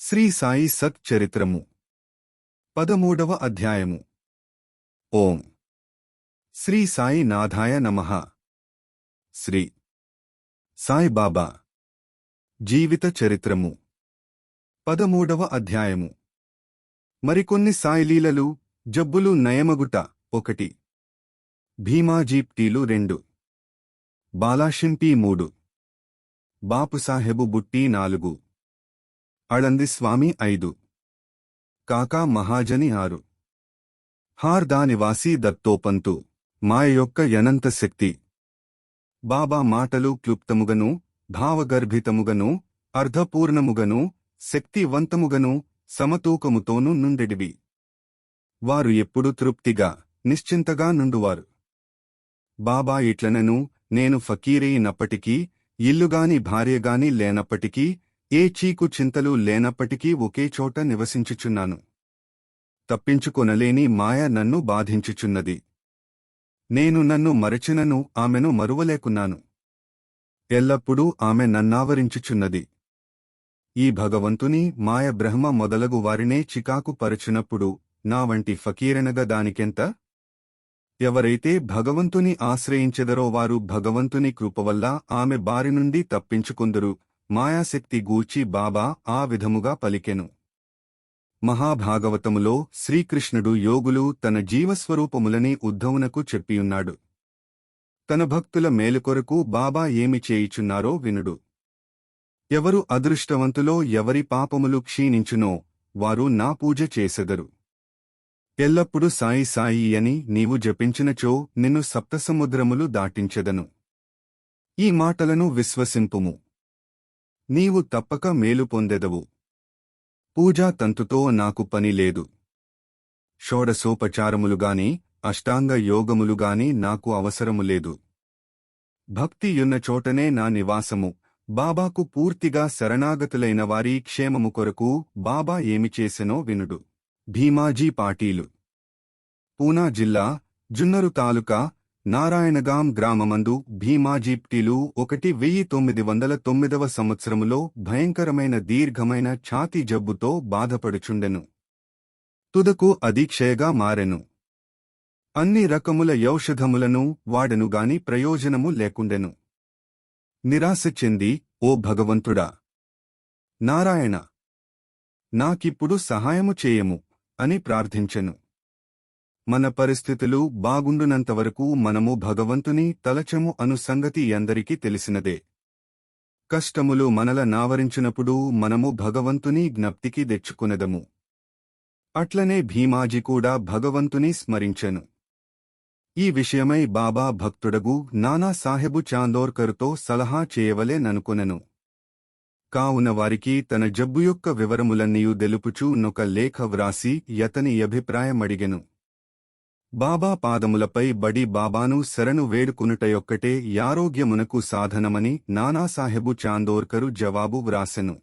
శ్రీ సాయి సత్ చరిత్రము 13వ అధ్యాయము. ఓం శ్రీ సాయి నాథాయ నమః. శ్రీ సాయి బాబా జీవిత చరిత్రము 13వ అధ్యాయము. మరికొన్ని సాయిలీలలు జబ్బులు నయమగుట 1. భీమాజీప్టీలు 2. బాలాషింపీ 3. బాపుసాహెబు బుట్టి 4. అళంది స్వామి 5. కాకా మహాజని 6. హార్దా నివాసీ దత్తోపంతు మాయ యొక్క యనంత శక్తి. బాబా మాటలు క్లుప్తముగను, భావగర్భితముగను, అర్ధపూర్ణముగను, శక్తివంతముగను, సమతూకముతోనూ నుండెడివి. వారు ఎప్పుడు తృప్తిగా, నిశ్చింతగా నుండువారు. బాబా ఇట్లనను, నేను ఫకీరైనప్పటికీ, ఇల్లుగాని భార్యగాని లేనప్పటికీ, ఏ చీకు చింతలు లేనప్పటికీ ఒకే చోట నివసించుచున్నాను. తప్పించుకొనలేని మాయ నన్ను బాధించుచున్నది. నేను నన్ను మరచినను ఆమెను మరువలేకున్నాను. ఎల్లప్పుడూ ఆమె నన్నావరించుచున్నది. ఈ భగవంతుని మాయ బ్రహ్మ మొదలగు వారినే చికాకు పరచునప్పుడు నా వంటి ఫకీరనగ దానికెంత? ఎవరైతే భగవంతుని ఆశ్రయించెదరో వారు భగవంతుని కృపవల్ల ఆమె బారి నుండి తప్పించుకొందురు. మాయాశక్తి గూర్చి బాబా ఆ విధముగా పలికెను. మహాభాగవతములో శ్రీకృష్ణుడు యోగులు తన జీవస్వరూపములని ఉద్ధవునకు చెప్పియున్నాడు. తన భక్తుల మేలుకొరకు బాబా ఏమి చేయుచున్నారో వినుడు. ఎవరు అదృష్టవంతులో ఎవరి పాపములు క్షీణించునో వారు నా పూజ చేసెదరు. ఎల్లప్పుడు సాయి సాయి అని నీవు జపించినచో నిన్ను సప్తసముద్రములు దాటించెదను. ఈ మాటలను విశ్వసింపుము. నీవు తప్పక మేలు పొందెదవు. పూజా తంతుతో నాకు పని లేదు. షోడశోపచారములుగాని అష్టాంగ యోగములుగాని నాకు అవసరము లేదు. భక్తియున్న చోటనే నా నివాసము. బాబాకు పూర్తిగా శరణాగతులైన వారి క్షేమము కొరకు బాబా ఏమి చేసెనో వినుడు. భీమాజీ పాటీలు. పూనా జిల్లా, జున్నరు తాలూకా, నారాయణగాం గ్రామమందు భీమాజీప్టీలు 1909వ సంవత్సరములో భయంకరమైన దీర్ఘమైన ఛాతీ జబ్బుతో బాధపడుచుండెను. తుదకు అది క్షయగా మారెను. అన్ని రకముల యౌషధములను వాడెనుగాని ప్రయోజనము లేకుండెను. నిరాశ చెంది, ఓ భగవంతుడా! నారాయణ! నాకిప్పుడు సహాయము చేయము అని ప్రార్థించెను. మన పరిస్థితులు బాగుండునంతవరకు మనము భగవంతుని తలచము అను సంగతి ఎందరికీ తెలిసినదే. కష్టములు మనల నావరించినప్పుడు మనము భగవంతుని జ్ఞప్తికి తెచ్చుకునెదము. అట్లనే భీమాజీ కూడా భగవంతుని స్మరించెను. ఈ విషయమై బాబా భక్తుడగు నానా సాహెబు చాందోర్కరుతో సలహా చేయవలెననుకొనెను. కావున వారికి తన జబ్బు యొక్క వివరములన్నీయు దెలుపుచూ నొక లేఖ వ్రాసి యతని అభిప్రాయమడిగెను. బాబా పాదములపై బడి బాబాను శరణు వేడుకునుటయొక్కటే యారోగ్యమునకు సాధనమని నానాసాహెబు చాందోర్కరు జవాబు వ్రాసెను.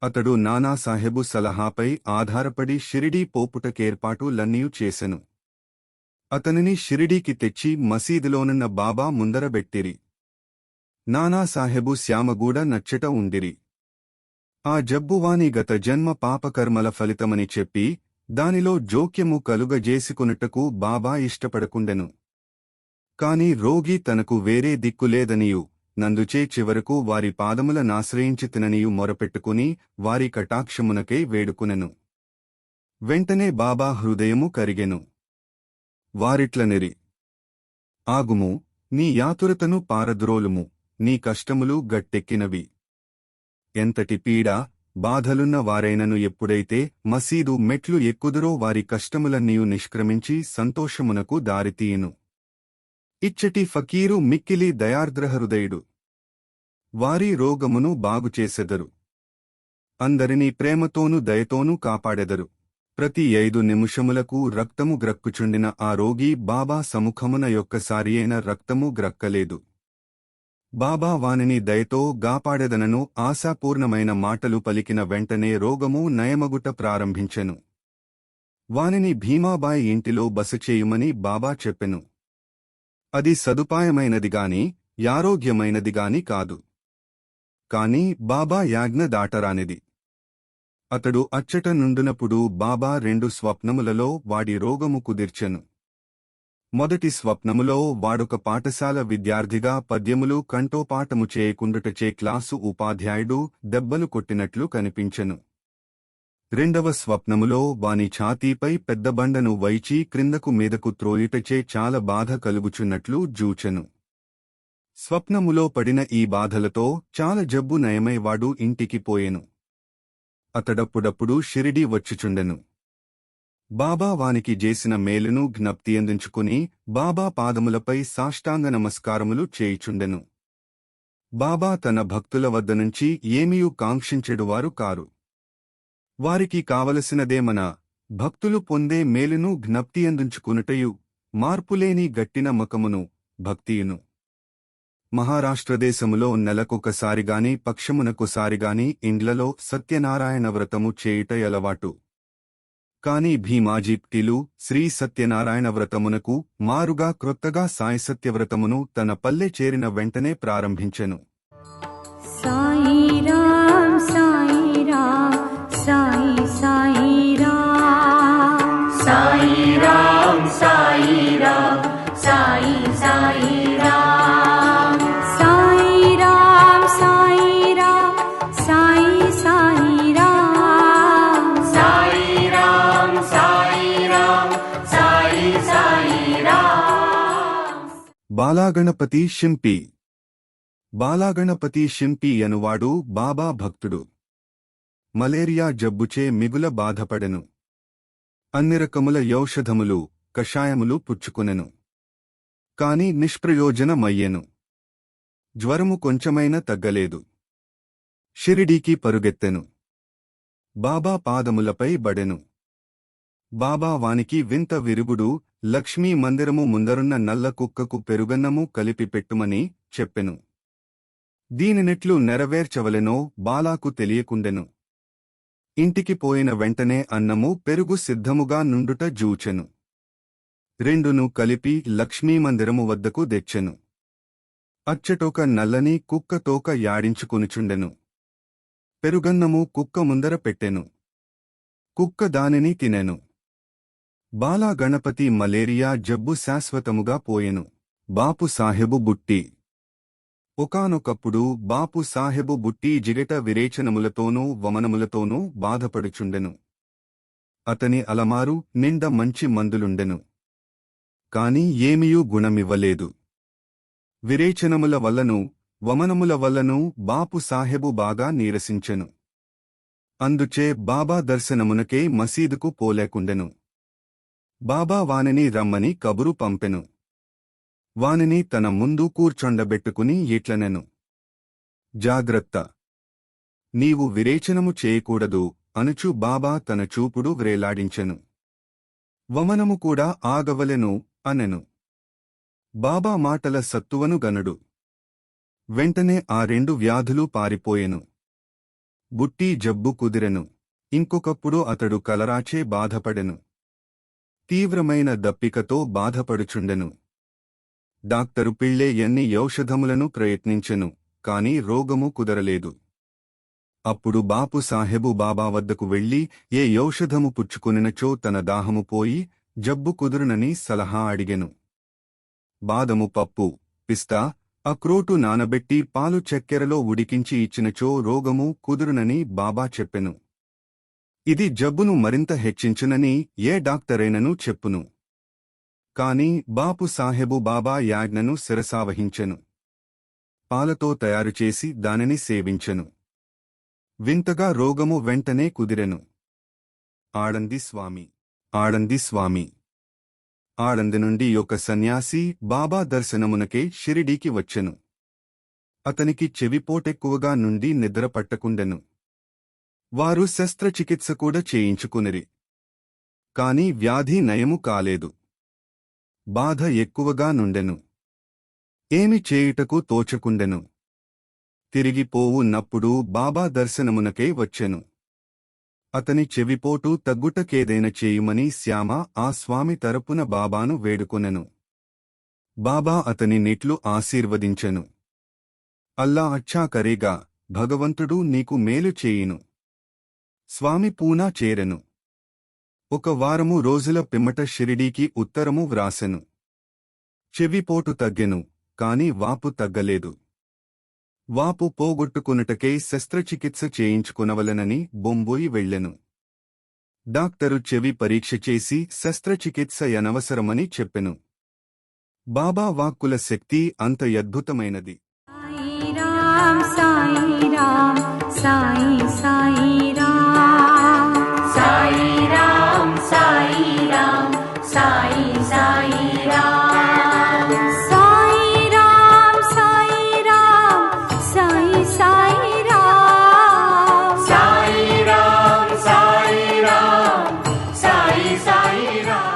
అతడు నానాసాహెబు సలహాపై ఆధారపడి షిరిడీ పోపుటకేర్పాటు లన్నీయు చేసెను. అతనిని షిరిడీకి తెచ్చి మసీదులోనున్న బాబా ముందరబెట్టిరి. నానాసాహెబు శ్యామగూడ నచ్చట ఉండిరి. ఆ జబ్బువాని గత జన్మ పాపకర్మల ఫలితమని చెప్పి దానిలో జోక్యము కలుగజేసికొనుటకు బాబా ఇష్టపడకుండెను. కాని రోగి తనకు వేరే దిక్కులేదనియు, నందుచే చివరకు వారి పాదముల నాశ్రయించితిననియు మొరపెట్టుకుని వారి కటాక్షమునకై వేడుకునెను. వెంటనే బాబా హృదయము కరిగెను. వారిట్లనిరి, ఆగుము, నీ యాతురతను పారద్రోలుము, నీ కష్టములు గట్టెక్కినవి. ఎంతటి పీడ, బాధలున్న వారైనను ఎప్పుడైతే మసీదు మెట్లు ఎక్కుదురో వారి కష్టములన్నీయు నిష్క్రమించి సంతోషమునకు దారితీయును. ఇచ్చటి ఫకీరు మిక్కిలి దయార్ద్రహృదయుడు. వారి రోగమును బాగుచేసెదరు. అందరినీ ప్రేమతోనూ దయతోనూ కాపాడెదరు. ప్రతి 5 నిమిషములకు రక్తము గ్రక్కుచుండిన ఆ రోగి బాబా సముఖమున యొక్కసారియైన రక్తము గ్రక్కలేదు. బాబా వానిని దయతో గాపాడెదనను ఆశాపూర్ణమైన మాటలు పలికిన వెంటనే రోగము నయమగుట ప్రారంభించెను. వానిని భీమాబాయి ఇంటిలో బసచేయుమని బాబా చెప్పెను. అది సదుపాయమైనదిగాని యారోగ్యమైనదిగాని కాదు. కాని బాబా యాజ్ఞ దాటరానిది. అతడు అచ్చట నుండునప్పుడు బాబా 2 స్వప్నములలో వాడి రోగము కుదిర్చెను. మొదటి స్వప్నములో వాడొక పాఠశాల విద్యార్థిగా పద్యములు కంఠోపాఠము చేయకుండుటచే క్లాసు ఉపాధ్యాయుడు దెబ్బలు కొట్టినట్లు కనిపించెను. రెండవ స్వప్నములో వాని ఛాతీపై పెద్ద బండను వైచి క్రిందకు మీదకు త్రోయుటచే చాలా బాధ కలుగుచున్నట్లు జూచెను. స్వప్నములో పడిన ఈ బాధలతో చాలా జబ్బు నయమై వాడు ఇంటికి పోయెను. అతడప్పుడప్పుడు షిరిడీ వచ్చుచుండెను. బాబా వానికి చేసిన మేలును జ్ఞప్తియందించుకుని బాబా పాదములపై సాష్టాంగ నమస్కారములు చేయుచుండెను. బాబా తన భక్తుల వద్దనుంచి ఏమీయూ కాంక్షించెడువారు కారు. వారికి కావలసినదేమన భక్తులు పొందే మేలును జ్ఞప్తియందించుకునుటయు, మార్పులేని గట్టి నమ్మకమును, భక్తియును. మహారాష్ట్రదేశములో నెలకొకసారిగాని పక్షమునకొసారిగాని ఇండ్లలో సత్యనారాయణ వ్రతము చేయుట అలవాటు. కాని భీమాజీప్టిలు శ్రీ సత్యనారాయణ వ్రతమునకు మారుగా క్రొత్తగా సాయిసత్యవ్రతమును తన పల్లె చేరిన వెంటనే ప్రారంభించెను. సాయిరాం సాయిరాం సాయి సాయిరాం సాయిరాం సాయిరాం సాయి సాయిరాం సాయిరాం సాయిరాం సాయి సాయిరాం సాయిరాం సాయిరాం సాయి సాయిరాం. బాలాగణపతి షింపి. బాలాగణపతి షింపి అనువాడు బాబా భక్తుడు. మలేరియా జబ్బుచే మిగుల బాధపడెను. అన్ని రకముల యౌషధములు, కషాయములు పుచ్చుకునెను. కాని నిష్ప్రయోజనమయ్యెను. జ్వరము కొంచెమైనా తగ్గలేదు. షిరిడీకి పరుగెత్తెను. బాబా పాదములపై బడెను. బాబా వానికి వింత విరుగుడు, లక్ష్మీ మందిరము ముందరున్న నల్ల కుక్కకు పెరుగన్నము కలిపి పెట్టుమని చెప్పెను. దీనినెట్లు నెరవేర్చవలెనో బాలాకు తెలియకుండెను. ఇంటికి పోయిన వెంటనే అన్నము పెరుగు సిద్ధముగా నుండుట జూచెను. రెండును కలిపి లక్ష్మీమందిరము వద్దకు దెచ్చెను. అచ్చటొక నల్లని కుక్క తోక యాడించుకొనుచుండెను. పెరుగన్నము కుక్క ముందర పెట్టెను. కుక్క దానిని తినెను. బాలా గణపతి మలేరియా జబ్బు శాశ్వతముగా పోయెను. బాపు సాహెబు బుట్టి. ఒకానొకప్పుడు బాపు సాహెబు బుట్టి జిగట విరేచనములతోనూ వమనములతోనూ బాధపడుచుండెను. అతని అలమారు నిండ మంచి మందులుండెను. కాని ఏమియూ గుణమివ్వలేదు. విరేచనముల వల్లనూ వమనముల వల్లనూ బాపు సాహెబు బాగా నీరసించెను. అందుచే బాబా దర్శనమునకే మసీదుకు పోలేకుండెను. బాబా వానిని రమ్మని కబురు పంపెను. వానిని తన ముందు కూర్చొండబెట్టుకుని ఇట్లనెను. జాగ్రత్త! నీవు విరేచనము చేయకూడదు అనుచు బాబా తన చూపుడు వ్రేలాడించెను. వమనము కూడా ఆగవలెను అనెను. బాబా మాటల సత్తువను గనుడు. వెంటనే ఆ 2 వ్యాధులు పారిపోయెను. బుట్టి జబ్బు కుదిరెను. ఇంకొకప్పుడు అతడు కలరాచే బాధపడెను. తీవ్రమైన దప్పికతో బాధపడుచుండెను. డాక్టరు పిళ్ళే ఎన్ని యౌషధములను ప్రయత్నించెను, కాని రోగము కుదరలేదు. అప్పుడు బాపు సాహెబు బాబా వద్దకు వెళ్లి ఏ యౌషధము పుచ్చుకొనినచో తన దాహము పోయి జబ్బు కుదురునని సలహా అడిగెను. బాదము పప్పు, పిస్తా, అక్రోటు నానబెట్టి పాలు చక్కెరలో ఉడికించి ఇచ్చినచో రోగము కుదురునని బాబా చెప్పెను. ఇది జబ్బును మరింత హెచ్చించునని ఏ డాక్టరైనను చెప్పును. కాని బాపు సాహెబు బాబా యాజ్ఞను శిరసావహించెను. పాలతో తయారుచేసి దానిని సేవించెను. వింతగా రోగము వెంటనే కుదిరెను. ఆడంది స్వామి. ఆడంది స్వామి. ఆడంది నుండి ఒక సన్యాసి బాబా దర్శనమునకే షిరిడీకి వచ్చెను. అతనికి చెవిపోటెక్కువగా నుండి నిద్ర పట్టకుండెను. వారు శస్త్రచికిత్స కూడా చేయించుకునిరి. కాని వ్యాధి నయము కాలేదు. బాధ ఎక్కువగా నుండెను. ఏమి చేయుటకు తోచకుండెను. తిరిగిపోవున్నప్పుడు బాబా దర్శనమునకే వచ్చెను. అతని చెవిపోటు తగ్గుటకేదైన చేయుమని శ్యామ ఆ స్వామి తరపున బాబాను వేడుకొనెను. బాబా అతని నిట్లు ఆశీర్వదించెను. అల్లా అచ్చా కరేగా, భగవంతుడు నీకు మేలు చేయును. స్వామి పూనా చేరెను. ఒక వారము రోజుల పిమ్మట షిరిడీకి ఉత్తరము వ్రాసెను. చెవిపోటు తగ్గెను, కాని వాపు తగ్గలేదు. వాపు పోగొట్టుకునుటకై శస్త్రచికిత్స చేయించుకునవలెనని బొంబోయి వెళ్ళెను. డాక్టరు చెవి పరీక్ష చేసి శస్త్రచికిత్స యనవసరమని చెప్పెను. బాబా వాక్కుల శక్తి అంత అద్భుతమైనది. సాయిరాం సాయిరాం సాయి సాయిరాం సాయిరాం సాయిరాం సాయి సాయిరాం సాయిరాం సాయిరాం సాయి సాయిరాం సాయిరాం సాయిరాం సాయి సాయిరాం.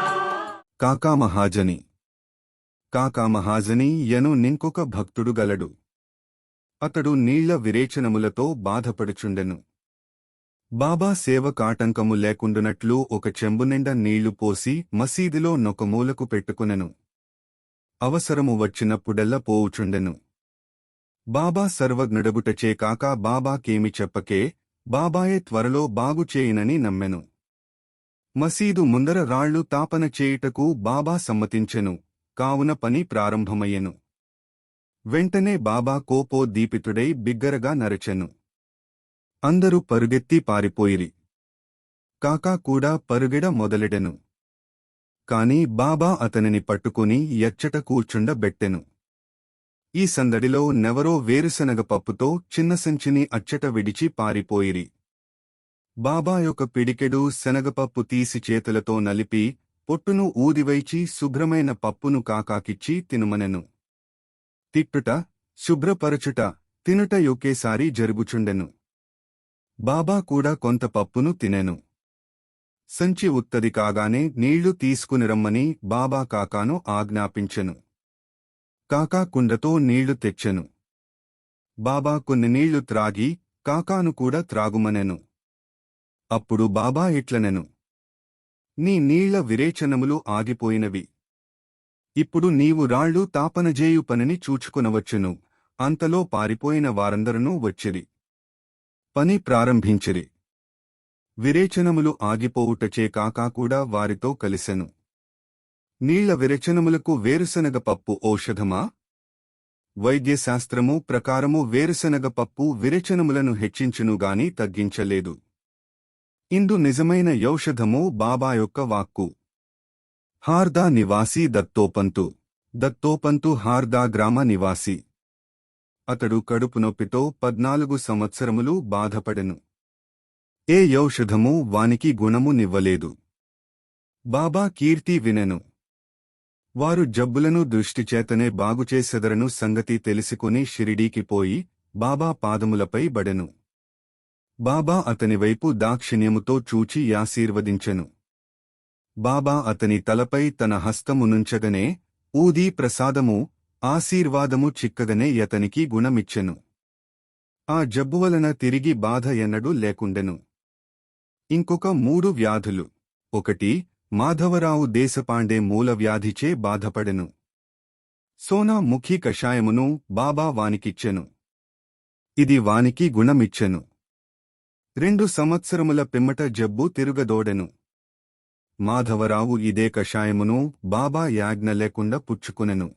కాకా మహాజని. కాకా మహాజని యను నింకొక భక్తుడు గలడు. అతడు నీళ్ల విరేచనములతో బాధపడుచుండెను. బాబా సేవకాటంకము లేకుండునట్లు ఒక చెంబునిండా నీళ్లు పోసి మసీదులో నొకమూలకు పెట్టుకునెను. అవసరము వచ్చినప్పుడెల్ల పోవుచుండెను. బాబా సర్వజ్ఞుడగుటచే కాకా బాబాకేమి చెప్పకే బాబాయే త్వరలో బాగుచేయునని నమ్మెను. మసీదు ముందర రాళ్లు తాపన చేయుటకు బాబా సమ్మతించెను. కావున పని ప్రారంభమయ్యెను. వెంటనే బాబా కోపోద్దీపితుడై బిగ్గరగా నరచెను. అందరూ పరుగెత్తి పారిపోయిరి. కాకా కూడా పరుగెడ మొదలెడెను. కాని బాబా అతనిని పట్టుకుని ఎచ్చట కూర్చుండబెట్టెను. ఈ సందడిలో నెవరో వేరుశనగ పప్పుతో చిన్న సంచిని అచ్చట విడిచి పారిపోయిరి. బాబా యొక్క పిడికెడు శనగపప్పు తీసి చేతులతో నలిపి పొట్టును ఊదివైచి శుభ్రమైన పప్పును కాకాకిచ్చి తినుమనెను. తిట్టుట, శుభ్రపరచుట, తినుట ఒకేసారి జరుగుచుండెను. బాబా కూడా కొంత పప్పును తినెను. సంచి ఉత్తది కాగానే నీళ్లు తీసుకునిరమ్మని బాబా కాకాను ఆజ్ఞాపించెను. కాకా కుండతో నీళ్లు తెచ్చెను. బాబా కొన్ని నీళ్లు త్రాగి కాకాను కూడా త్రాగుమనెను. అప్పుడు బాబా ఇట్లనెను: నీ నీళ్ల విరేచనములు ఆగిపోయినవి. ఇప్పుడు నీవు రాళ్లు తాపనజేయు పనిని చూచుకునవచ్చును. అంతలో పారిపోయిన వారందరూ వచ్చిరి. పని ప్రారంభించిరి. విరేచనములు ఆగిపోవుటచే కాకా కూడా వారితో కలిసెను. నీళ్ల విరేచనములకు వేరుశనగ పప్పు ఔషధమా? వైద్యశాస్త్రము ప్రకారము వేరుశనగ పప్పు విరేచనములను హెచ్చించునుగాని తగ్గించలేదు. ఇందు నిజమైన యౌషధము బాబా యొక్క వాక్కు. హార్దా నివాసి దత్తోపంతు. దత్తోపంతు హార్దా గ్రామ నివాసి. అతడు కడుపు నొప్పితో 14 సంవత్సరములు బాధపడెను. ఏ యౌషధము వానికి గుణము నివ్వలేదు. బాబా కీర్తి వినెను. వారు జబ్బులను దృష్టిచేతనే బాగుచేసెదరను సంగతి తెలిసికొని షిరిడీకి పోయి బాబా పాదములపై బడెను. బాబా అతనివైపు దాక్షిణ్యముతో చూచి ఆశీర్వదించెను. బాబా అతని తలపై తన హస్తమునుంచగనే ఊదీ ప్రసాదము, ఆశీర్వాదము చిక్కగనే యతనికి గుణమిచ్చెను. ఆ జబ్బువలన తిరిగి బాధ ఎన్నడూ లేకుండెను. ఇంకొక 3 వ్యాధులు. 1. మాధవరావు దేశపాండే మూలవ్యాధిచే బాధపడెను. సోనా ముఖి కషాయమును బాబా వానికిచ్చెను. ఇది వానికి గుణమిచ్చెను. 2 సంవత్సరముల పిమ్మట జబ్బు తిరుగదోడెను. మాధవరావు ఇదే కషాయమును బాబా యాజ్ఞ లేకుండా పుచ్చుకునెను.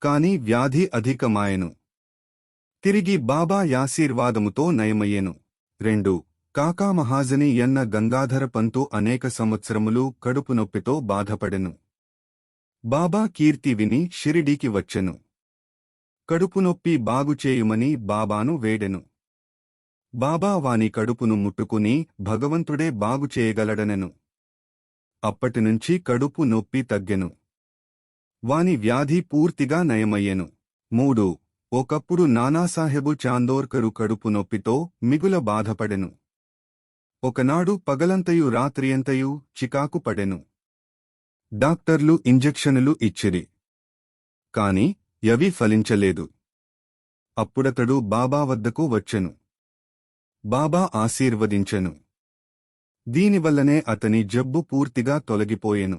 కాని వ్యాధి అధికమాయెను. తిరిగి బాబా యాశీర్వాదముతో నయమయ్యెను. 2. కాకా మహాజని యన్న గంగాధర పంతు అనేక సంవత్సరములు కడుపు నొప్పితో బాధపడెను. బాబా కీర్తి విని షిరిడీకి వచ్చెను. కడుపునొప్పి బాగుచేయుమని బాబాను వేడెను. బాబా వాని కడుపును ముట్టుకుని భగవంతుడే బాగుచేయగలడనెను. అప్పటినుంచి కడుపు నొప్పి తగ్గెను. వాని వ్యాధి పూర్తిగా నయమయ్యెను. 3. ఒకప్పుడు నానాసాహెబు చాందోర్కరు కడుపు నొప్పితో మిగుల బాధపడెను. ఒకనాడు పగలంతయు రాత్రియంతయు చికాకు పడెను. డాక్టర్లు ఇంజెక్షనులు ఇచ్చిరి. కాని యవి ఫలించలేదు. అప్పుడతడు బాబా వద్దకు వచ్చెను. బాబా ఆశీర్వదించెను. దీనివల్లనే అతని జబ్బు పూర్తిగా తొలగిపోయెను.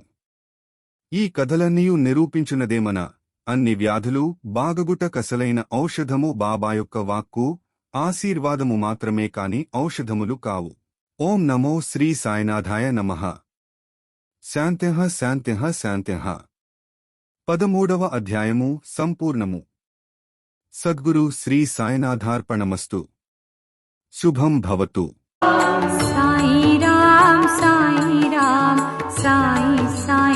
ఈ కథలన్నీయు నిరూపించునదేమన అన్ని వ్యాధులు బాగగుట కసలైన ఔషధము బాబా యొక్క వాక్కు, ఆశీర్వాదము మాత్రమే కాని ఔషధములు కావు. ఓం నమో శ్రీ సాయినాథాయ నమః. శాంత్యః శాంత్యః శాంత్యః. 13వ అధ్యాయము సంపూర్ణము. సద్గురు శ్రీ సాయినాథార్పణమస్తు. శుభం భవతు. సాయి రామ్ సాయి రామ్ సాయి సాయి